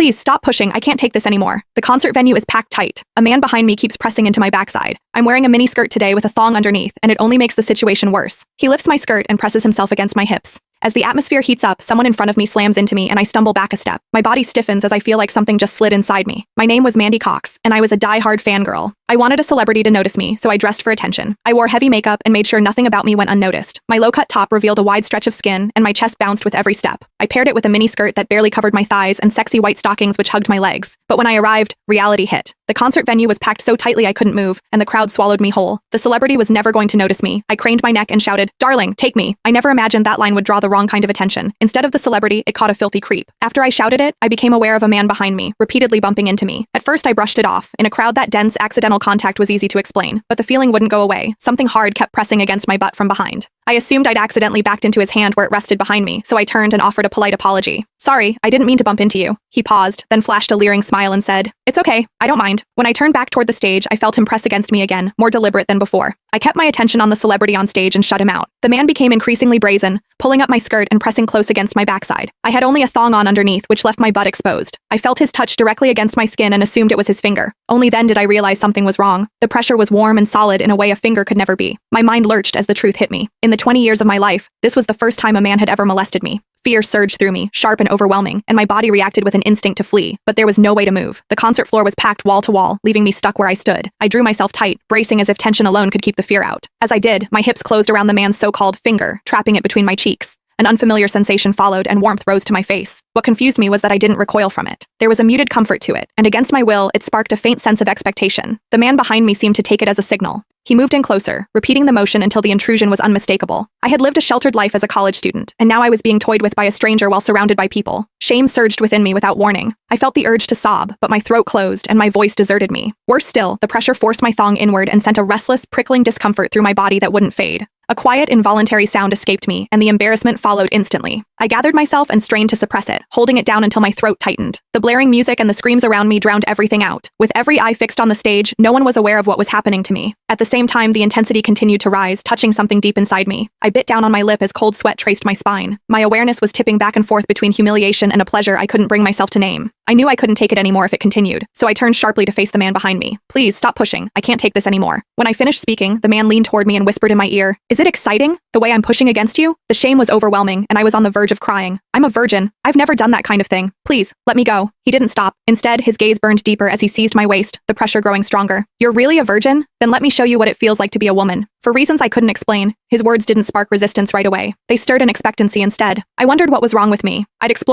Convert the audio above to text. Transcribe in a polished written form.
Please stop pushing. I can't take this anymore. The concert venue is packed tight. A man behind me keeps pressing into my backside. I'm wearing a mini skirt today with a thong underneath, and it only makes the situation worse. He lifts my skirt and presses himself against my hips. As the atmosphere heats up, someone in front of me slams into me and I stumble back a step. My body stiffens as I feel like something just slid inside me. My name was Mandy Cox, and I was a die-hard fangirl. I wanted a celebrity to notice me, so I dressed for attention. I wore heavy makeup and made sure nothing about me went unnoticed. My low-cut top revealed a wide stretch of skin, and my chest bounced with every step. I paired it with a mini skirt that barely covered my thighs and sexy white stockings which hugged my legs. But when I arrived, reality hit. The concert venue was packed so tightly I couldn't move, and the crowd swallowed me whole. The celebrity was never going to notice me. I craned my neck and shouted, "Darling, take me." I never imagined that line would draw the wrong kind of attention. Instead of the celebrity, it caught a filthy creep. After I shouted it, I became aware of a man behind me, repeatedly bumping into me. At first, I brushed it off. In a crowd that dense, accidental contact was easy to explain, but the feeling wouldn't go away. Something hard kept pressing against my butt from behind. I assumed I'd accidentally backed into his hand where it rested behind me, so I turned and offered a polite apology. "Sorry, I didn't mean to bump into you." He paused, then flashed a leering smile and said, "It's okay, I don't mind." When I turned back toward the stage, I felt him press against me again, more deliberate than before. I kept my attention on the celebrity on stage and shut him out. The man became increasingly brazen, pulling up my skirt and pressing close against my backside. I had only a thong on underneath, which left my butt exposed. I felt his touch directly against my skin and assumed it was his finger. Only then did I realize something was wrong. The pressure was warm and solid in a way a finger could never be. My mind lurched as the truth hit me. In the 20 years of my life, this was the first time a man had ever molested me. Fear surged through me, sharp and overwhelming, and my body reacted with an instinct to flee, but there was no way to move. The concert floor was packed wall to wall, leaving me stuck where I stood. I drew myself tight, bracing as if tension alone could keep the fear out. As I did, my hips closed around the man's so-called finger, trapping it between my cheeks. An unfamiliar sensation followed, and warmth rose to my face. What confused me was that I didn't recoil from it. There was a muted comfort to it, and against my will, it sparked a faint sense of expectation. The man behind me seemed to take it as a signal. He moved in closer, repeating the motion until the intrusion was unmistakable. I had lived a sheltered life as a college student, and now I was being toyed with by a stranger while surrounded by people. Shame surged within me without warning. I felt the urge to sob, but my throat closed and my voice deserted me. Worse still, the pressure forced my thong inward and sent a restless, prickling discomfort through my body that wouldn't fade. A quiet, involuntary sound escaped me, and the embarrassment followed instantly. I gathered myself and strained to suppress it, holding it down until my throat tightened. The blaring music and the screams around me drowned everything out. With every eye fixed on the stage, no one was aware of what was happening to me. At the same time, the intensity continued to rise, touching something deep inside me. I bit down on my lip as cold sweat traced my spine. My awareness was tipping back and forth between humiliation and a pleasure I couldn't bring myself to name. I knew I couldn't take it anymore if it continued, so I turned sharply to face the man behind me. "Please, stop pushing. I can't take this anymore." When I finished speaking, the man leaned toward me and whispered in my ear, "Is it exciting? The way I'm pushing against you?" The shame was overwhelming, and I was on the verge of crying. "I'm a virgin. I've never done that kind of thing. Please, let me go." He didn't stop. Instead, his gaze burned deeper as he seized my waist, the pressure growing stronger. "You're really a virgin? Then let me show you what it feels like to be a woman." For reasons I couldn't explain, his words didn't spark resistance right away. They stirred an expectancy instead. I wondered what was wrong with me. I'd explored